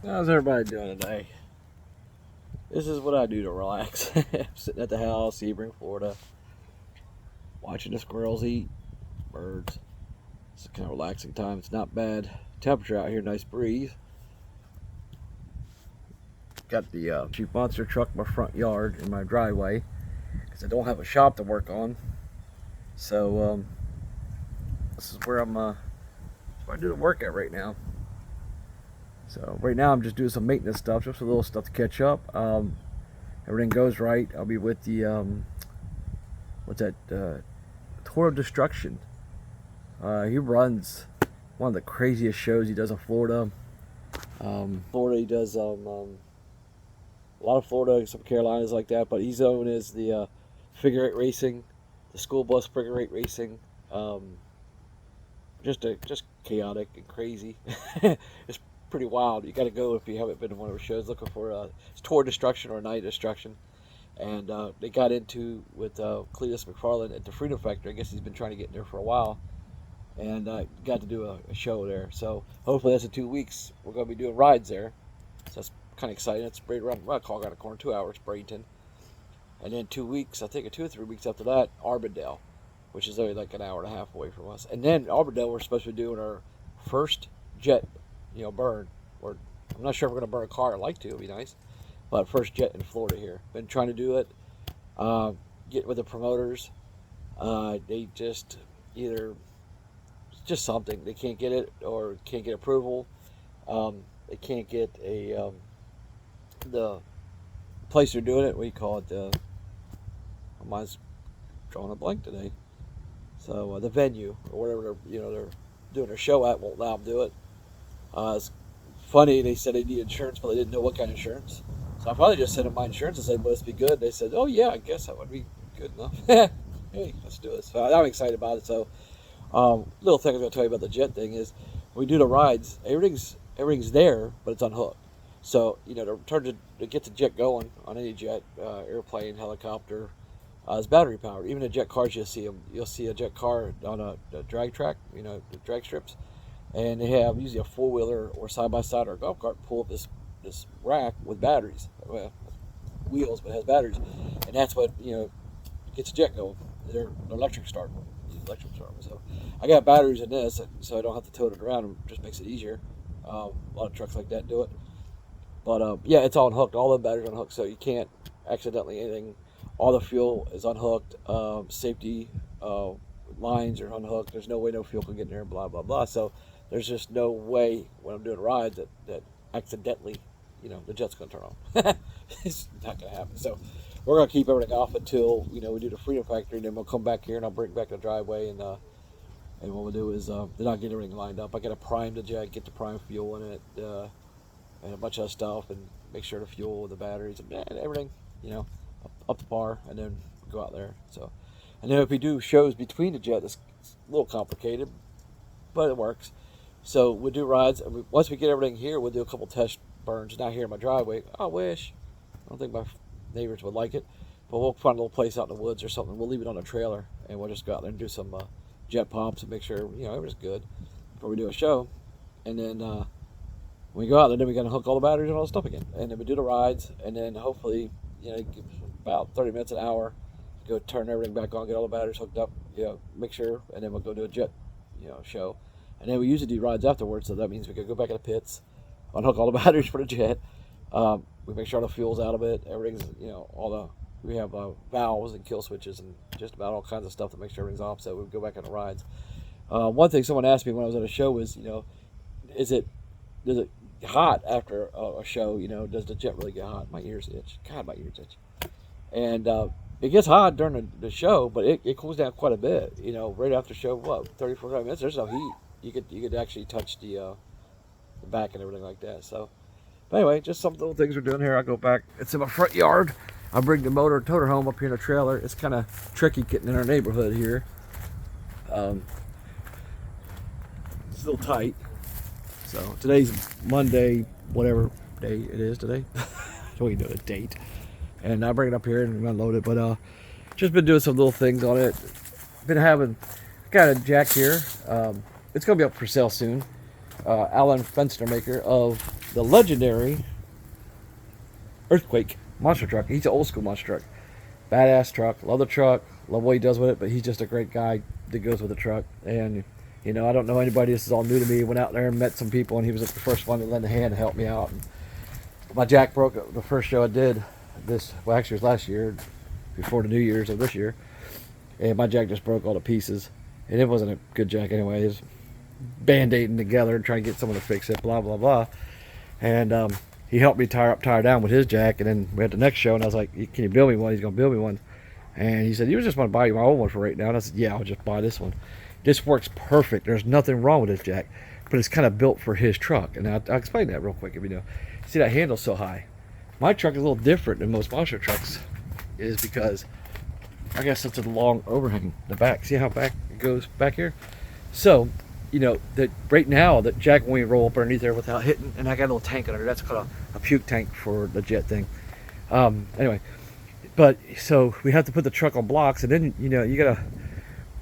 How's everybody doing today? This is what I do to relax. I'm sitting at the house, Sebring, Florida, watching the squirrels eat birds. It's a kind of relaxing time. It's not bad temperature out here, nice breeze. Got the Jeep Monster truck in my front yard in my driveway because I don't have a shop to work on. So this is where I'm doing work at right now. So right now I'm just doing some maintenance stuff, just a little stuff to catch up. Everything goes right. I'll be with the what's that? Tour of Destruction. He runs one of the craziest shows he does in Florida. Florida, he does a lot of Florida, some Carolinas like that. But he's known as the figure eight racing, the school bus figure eight racing. Just chaotic and crazy. It's pretty wild. You got to go if you haven't been to one of her shows. Looking for it's Tour Destruction or Night Destruction, and they got into with Cletus McFarland at the Freedom Factory. I guess he's been trying to get in there for a while, and got to do a show there. So hopefully that's in 2 weeks. We're going to be doing rides there. So that's kind of exciting. It's right around Colorado Corner, 2 hours, Bradenton, and then 2 weeks. I think 2 or 3 weeks after that, Arbondale, which is only like an hour and a half away from us. And then Arbondale, we're supposed to be doing our first jet, burn. Or I'm not sure if we're going to burn a car. I'd like to. It'd be nice. But first jet in Florida here. Been trying to do it. Get with the promoters. They just either just something. They can't get it or can't get approval. They can't get the place they're doing it. What do you call it? Mine's drawing a blank today. So the venue or whatever they're doing their show at won't allow them to do it. It's funny. They said they need insurance, but they didn't know what kind of insurance. So I finally just sent them my insurance and said, "Will this be good?" They said, "Oh yeah, I guess that would be good enough." Hey, let's do this. So I'm excited about it. So little thing I'm going to tell you about the jet thing is when we do the rides, everything's there, but it's unhooked. So to get the jet going on any jet, airplane, helicopter, it's battery powered. Even the jet cars, you'll see a jet car on a drag track, the drag strips, and they have usually a four wheeler or side by side or a golf cart pull up this rack with batteries, well, wheels, but it has batteries, and that's what gets the jet going. They're electric start, electric start. So I got batteries in this, so I don't have to tote it around. It just makes it easier. A lot of trucks like that do it, but yeah, it's all unhooked. All the batteries are unhooked, so you can't accidentally anything. All the fuel is unhooked. Safety lines are unhooked. There's no way no fuel can get in there. Blah blah blah. So there's just no way when I'm doing rides that accidentally, the jet's going to turn off. It's not going to happen. So we're going to keep everything off until we do the Freedom Factory, and then we'll come back here and I'll bring back the driveway and what we'll do is then I'll get everything lined up. I got to prime the jet, get the prime fuel in it, and a bunch of stuff, and make sure the fuel, the batteries, and everything, up to par, and then go out there. So, and then if we do shows between the jet, it's a little complicated, but it works. So we'll do rides, and once we get everything here, we'll do a couple test burns. Not here in my driveway. I wish. I don't think my neighbors would like it, but we'll find a little place out in the woods or something. We'll leave it on a trailer, and we'll just go out there and do some jet pumps and make sure everything's good before we do a show. And then when we go out there, then we gotta hook all the batteries and all the stuff again, and then we do the rides, and then hopefully about 30 minutes an hour, go turn everything back on, get all the batteries hooked up, make sure, and then we'll go do a jet show. And then we usually do rides afterwards, so that means we could go back in the pits, unhook all the batteries for the jet. We make sure the fuel's out of it. Everything's, we have valves and kill switches and just about all kinds of stuff to make sure everything's off. So we go back on the rides. One thing someone asked me when I was at a show was, does it hot after a show? Does the jet really get hot? My ears itch. God, my ears itch. And it gets hot during the show, but it cools down quite a bit. Right after the show, 30, 45 minutes, there's no heat. You could actually touch the back and everything like that. So, but anyway, just some little things we're doing here. I'll go back. It's in my front yard. I'll bring the toter home up here in a trailer. It's kind of tricky getting in our neighborhood here. It's a little tight. So today's Monday, whatever day it is today. I don't even know the date. And I bring it up here and unload it. But just been doing some little things on it. Got a jack here. It's gonna be up for sale soon. Alan Fenster, maker of the legendary Earthquake monster truck. He's an old school monster truck. Badass truck. Love the truck. Love what he does with it, but he's just a great guy that goes with the truck. And, you know, I don't know anybody. This is all new to me. Went out there and met some people, and he was the first one to lend a hand to help me out. And my jack broke the first show I did. Well, actually, it was last year, before the New Year's of this year. And my jack just broke all to pieces. And it wasn't a good jack anyway. It was band-aiding together and trying to get someone to fix it, blah, blah, blah. And he helped me tire down with his jack. And then we had the next show, and I was like, can you build me one? He's going to build me one. And he said, you just want to buy you my old one for right now? And I said, yeah, I'll just buy this one. This works perfect. There's nothing wrong with this jack, but it's kind of built for his truck. And I'll explain that real quick if you know. See, that handle's so high. My truck is a little different than most monster trucks, is because I guess it's a long overhang, the back. See how back it goes back here? So, you know, that right now, the jack won't even roll up underneath there without hitting, and I got a little tank under. That's called a puke tank for the jet thing. Anyway, but so we have to put the truck on blocks, and then, you know, you gotta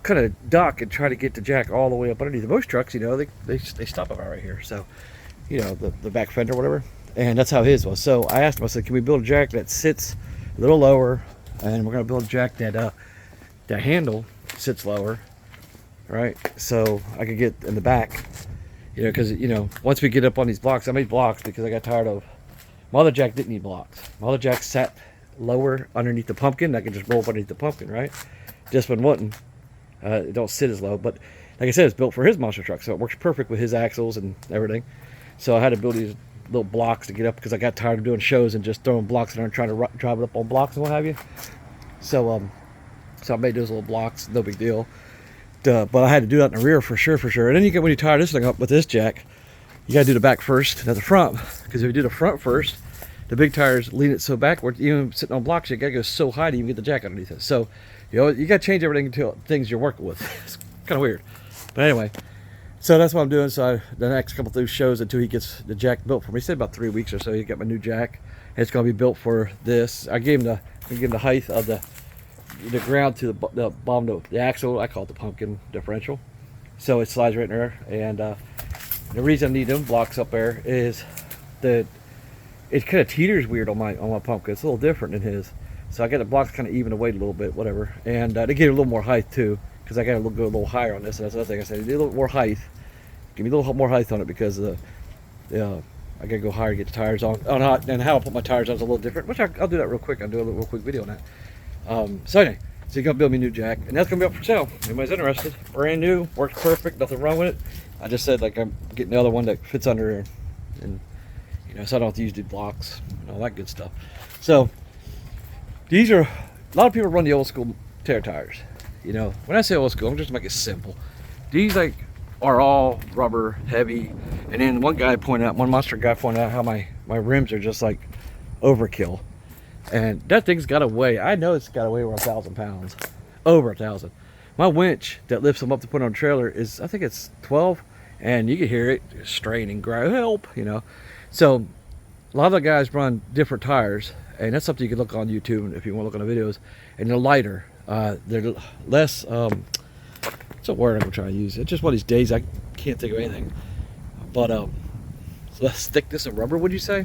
kind of duck and try to get the jack all the way up underneath. Most trucks, you know, they stop about right here. So, you know, the back fender or whatever, and that's how his was. So I asked him, I said, can we build a jack that sits a little lower, and we're gonna build a jack that the handle sits lower, right? So I could get in the back, you know, because, you know, once we get up on these blocks, I made blocks because I got tired of, my other jack didn't need blocks. My other jack sat lower underneath the pumpkin. I could just roll up underneath the pumpkin, right? This one wouldn't. It don't sit as low, but like I said, it's built for his monster truck, so it works perfect with his axles and everything. So I had to build these little blocks to get up because I got tired of doing shows and just throwing blocks in there and trying to drive it up on blocks and what have you. So so I made those little blocks, no big deal. But I had to do that in the rear for sure. And then when you tire this thing up with this jack, you gotta do the back first, not the front, because if you do the front first, the big tires lean it so backward, even sitting on blocks, you gotta go so high to even get the jack underneath it. So, you know, you gotta change everything until things you're working with. It's kind of weird, but anyway. So that's what I'm doing. So the next couple of those shows until he gets the jack built for me. He said about 3 weeks or so. He got my new jack. And it's gonna be built for this. I gave him the height of the ground to the bottom of the axle. I call it the pumpkin differential. So it slides right in there. And the reason I need them blocks up there is that it kind of teeters weird on my pumpkin. It's a little different than his. So I got the blocks kind of even the weight a little bit, whatever. And they get a little more height too, because I got to go a little higher on this. And that's another thing I said. You need a little more height. Give me a little more height on it because I gotta go higher to get the tires on. And how I put my tires on is a little different, which I'll do that real quick. I'll do a real quick video on that. So anyway, so you're gonna build me a new jack, and that's gonna be up for sale. Anybody's interested? Brand new, works perfect, nothing wrong with it. I just said like I'm getting the other one that fits under there, and you know, so I don't have to use the blocks and all that good stuff. So these are, a lot of people run the old school tear tires. You know, when I say old school, I'm just make it simple. These like are all rubber, heavy, and then one monster guy pointed out how my rims are just like overkill, and that thing's got to weigh, I know it's got to weigh over 1,000 pounds, over 1,000. My winch that lifts them up to put on a trailer is, I think it's 12, and you can hear it strain and grow, help, you know. So a lot of the guys run different tires, and that's something you can look on YouTube if you want to look on the videos, and they're lighter, they're less what's a word I'm trying to use? It's just one of these days I can't think of anything. But less thickness of rubber, would you say?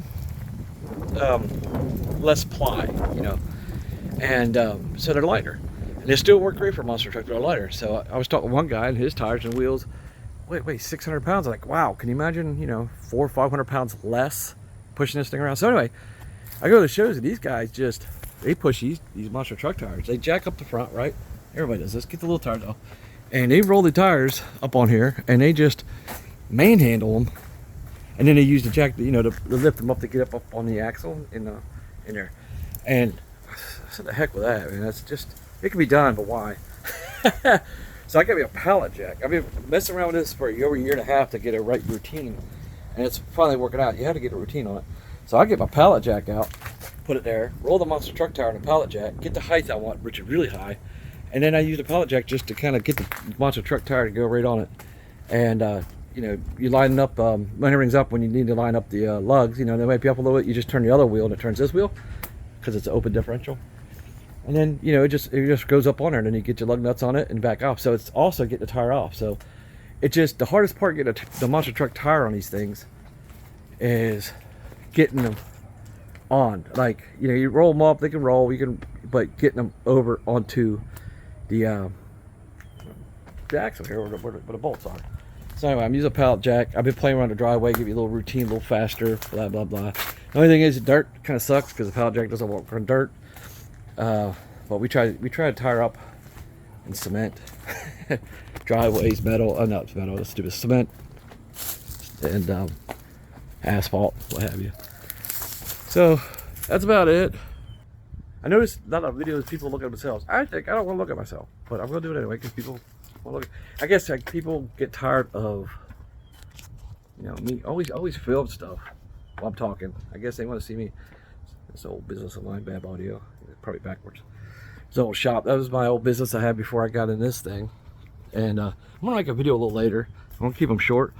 Less ply, you know. And so they're lighter. And they still work great for a monster truck, they're lighter. So I was talking to one guy, and his tires and wheels wait, 600 pounds. I'm like, wow, can you imagine, you know, 400 or 500 pounds less pushing this thing around? So anyway, I go to the shows, and these guys they push these monster truck tires. They jack up the front, right? Everybody does this. Get the little tires off. And they roll the tires up on here, and they just manhandle them, and then they use the jack, you know, to lift them up to get up on the axle in there. And I said, the heck with that, man. That's just, it can be done, but why? So I got me a pallet jack. I've been messing around with this for over a year and a half to get a right routine, and it's finally working out. You have to get a routine on it. So I get my pallet jack out, put it there, roll the monster truck tire in the pallet jack, get the height I want, which is really high. And then I use the pallet jack just to kind of get the monster truck tire to go right on it. And, you know, you line up, when everything's up, when you need to line up the lugs, you know, they might be up a little bit, you just turn the other wheel and it turns this wheel because it's an open differential. And then, you know, it just goes up on there, and then you get your lug nuts on it and back off. So it's also getting the tire off. So it just, the hardest part getting the monster truck tire on these things is getting them on. Like, you know, you roll them up, they can roll, you can, but getting them over onto the jacks over here where the bolts are. So anyway, I'm using a pallet jack. I've been playing around the driveway, give you a little routine, a little faster, blah, blah, blah. The only thing is, dirt kind of sucks because the pallet jack doesn't work on dirt. But we try to tire up in cement. Driveways, metal, not metal, that's stupid, cement, and asphalt, what have you. So that's about it. I noticed a lot of videos people look at themselves. I think I don't want to look at myself, but I'm gonna do it anyway because people want to look. I guess like people get tired of, you know, me always film stuff while I'm talking. I guess they want to see me. This old business of mine, bad audio, probably backwards. This old shop. That was my old business I had before I got in this thing, and I'm gonna make a video a little later. I'm gonna keep them short.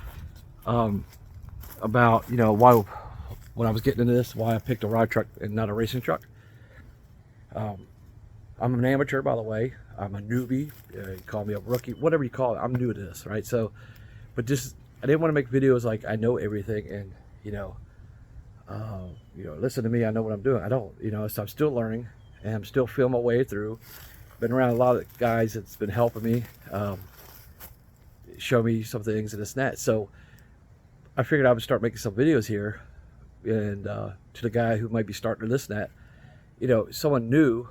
About, you know, why when I was getting into this, why I picked a ride truck and not a racing truck. I'm an amateur, by the way. I'm a newbie. You call me a rookie, whatever you call it. I'm new to this, right? So, but just I didn't want to make videos like I know everything and you know, listen to me. I know what I'm doing. I don't. You know, so I'm still learning and I'm still feeling my way through. Been around a lot of guys that's been helping me, show me some things and this and that. So I figured I would start making some videos here, and to the guy who might be starting to listen to that, you know, someone new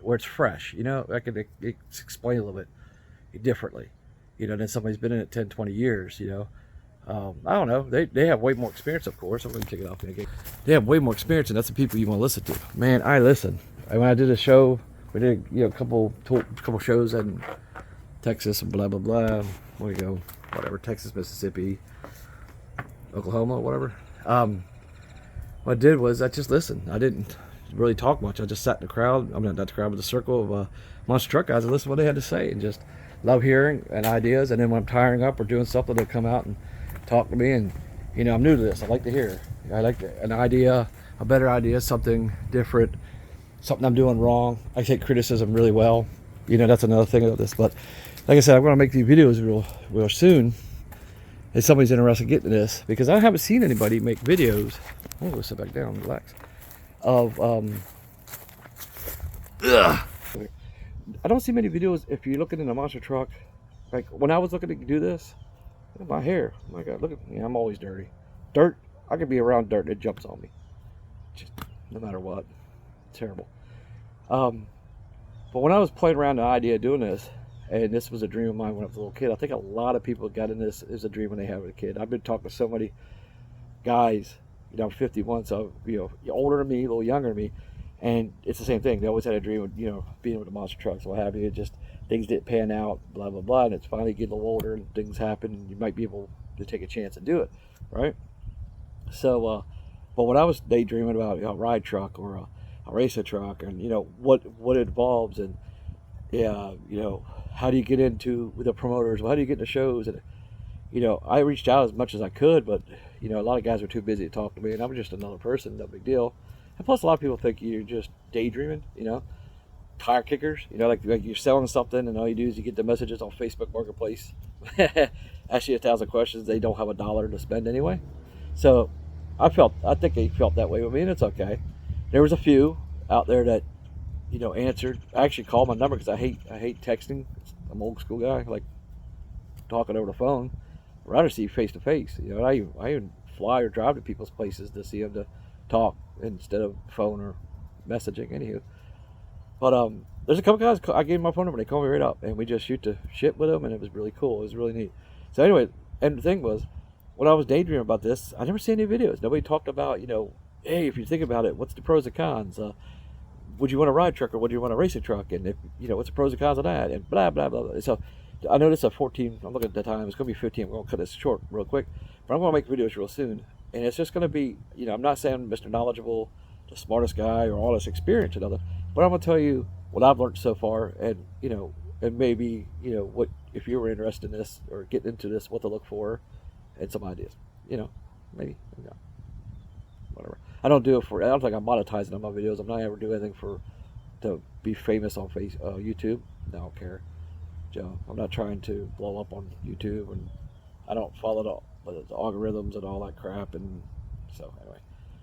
where it's fresh, you know, I can explain a little bit differently, you know, than somebody's been in it 10, 20 years, you know. I don't know, they have way more experience, of course. I'm going to take it off again. They have way more experience, and that's the people you want to listen to. Man, I listen. When I did a show, we did, you know, a couple shows in Texas and blah, blah, blah. Where you go, whatever, Texas, Mississippi, Oklahoma, whatever. What I did was I just listened. I didn't really talk much. I just sat in the crowd. I'm not the crowd, but the circle of monster truck guys and listened to what they had to say, and just love hearing and ideas. And then when I'm tiring up or doing something, they'll come out and talk to me. And you know, I'm new to this. I like to hear. I like an idea, a better idea, something different, something I'm doing wrong. I take criticism really well. You know, that's another thing about this. But like I said, I'm going to make these videos real soon. If somebody's interested in getting this, because I haven't seen anybody make videos. I'm gonna sit back down and relax. Of I don't see many videos. If you're looking in a monster truck, like when I was looking to do this, look at my hair. Oh my God, look at me. I'm always dirty. Dirt. I could be around dirt and it jumps on me. Just no matter what. Terrible. But when I was playing around the idea of doing this, and this was a dream of mine when I was a little kid. I think a lot of people got in this as a dream when they have a kid. I've been talking to so many guys, you know, I'm 51, so, you know, you're older than me, a little younger than me, and it's the same thing. They always had a dream of, you know, being with the monster trucks, what have you. Just things didn't pan out, blah, blah, blah, and it's finally getting a little older and things happen, and you might be able to take a chance and do it, right? So, but when I was daydreaming about, you know, a ride truck or a racer truck, and, you know, what it involves, and, yeah, you know, how do you get into with the promoters? Well, how do you get into shows? And, you know, I reached out as much as I could, but, you know, a lot of guys were too busy to talk to me, and I'm just another person, no big deal. And plus, a lot of people think you're just daydreaming, you know, tire kickers, you know, like you're selling something, and all you do is you get the messages on Facebook Marketplace. Ask you 1,000 questions, they don't have $1 to spend anyway. So I think they felt that way with me, and it's okay. There was a few out there that, you know, answered. I actually called my number because I hate texting. I'm an old school guy. I like talking over the phone. I'd rather see you face to face. You know, I even fly or drive to people's places to see them, to talk instead of phone or messaging. Anywho, but there's a couple guys. I gave them my phone number. They called me right up, and we just shoot the shit with them, and it was really cool. It was really neat. So anyway, and the thing was, when I was daydreaming about this, I never seen any videos. Nobody talked about, you know, hey, if you think about it, what's the pros and cons? Would you want a ride truck or would you want a racing truck? And if, you know, what's the pros and cons of that? And blah, blah, blah, blah. So I know this is a 14, I'm looking at the time, it's going to be 15. We're going to cut this short real quick, but I'm going to make videos real soon. And it's just going to be, you know, I'm not saying Mr. Knowledgeable, the smartest guy, or all this experience and other, but I'm going to tell you what I've learned so far, and, you know, and maybe, you know, what, if you were interested in this or getting into this, what to look for, and some ideas, you know, maybe, you know, whatever. I don't think I'm monetizing on my videos. I'm not ever doing anything to be famous on YouTube. No, I don't care, Joe. I'm not trying to blow up on YouTube, and I don't follow the algorithms and all that crap. And So anyway,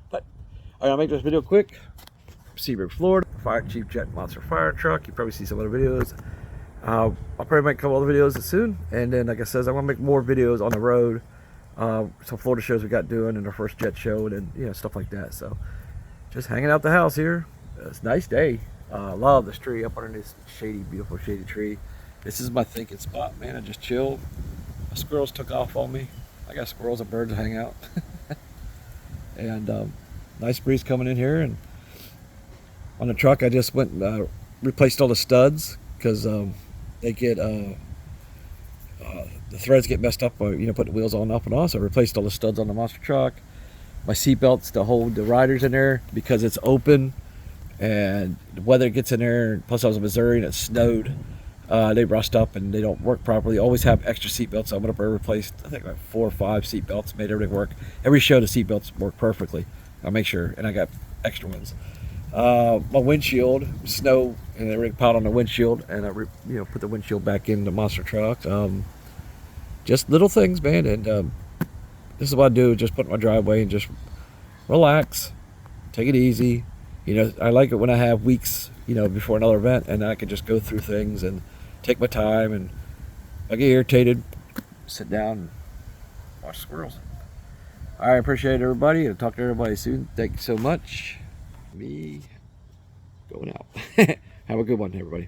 but all right, I'll make this video quick. Seabrook, Florida, fire Chief Jet Monster fire truck. You probably see some other videos. I'll probably make a couple other videos soon, and then like I said, I'm gonna make more videos on the road. Some Florida shows we got doing, and our first jet show, and you know, stuff like that. So just hanging out the house here. It's a nice day. Love this tree up under this shady, beautiful shady tree. This is my thinking spot, man. I just chilled. My squirrels took off on me. I got squirrels and birds to hang out. And nice breeze coming in here. And on the truck, I just went and replaced all the studs because they get the threads get messed up by, you know, putting the wheels on and off and on. So I replaced all the studs on the monster truck. My seat belts to hold the riders in there because it's open and the weather gets in there. Plus I was in Missouri and it snowed. They rust up and they don't work properly. Always have extra seat belts. So I'm gonna replace, I think, like 4 or 5 seat belts. Made everything work. Every show the seat belts work perfectly. I'll make sure, and I got extra ones. My windshield, snow and everything piled on the windshield, and I put the windshield back in the monster truck. Just little things, man. And this is what I do. Just put in my driveway and just relax, take it easy. You know, I like it when I have weeks, you know, before another event, and I can just go through things and take my time. And if I get irritated, sit down and watch squirrels. I appreciate everybody. I'll talk to everybody soon. Thank you so much. Me going out. Have a good one, everybody.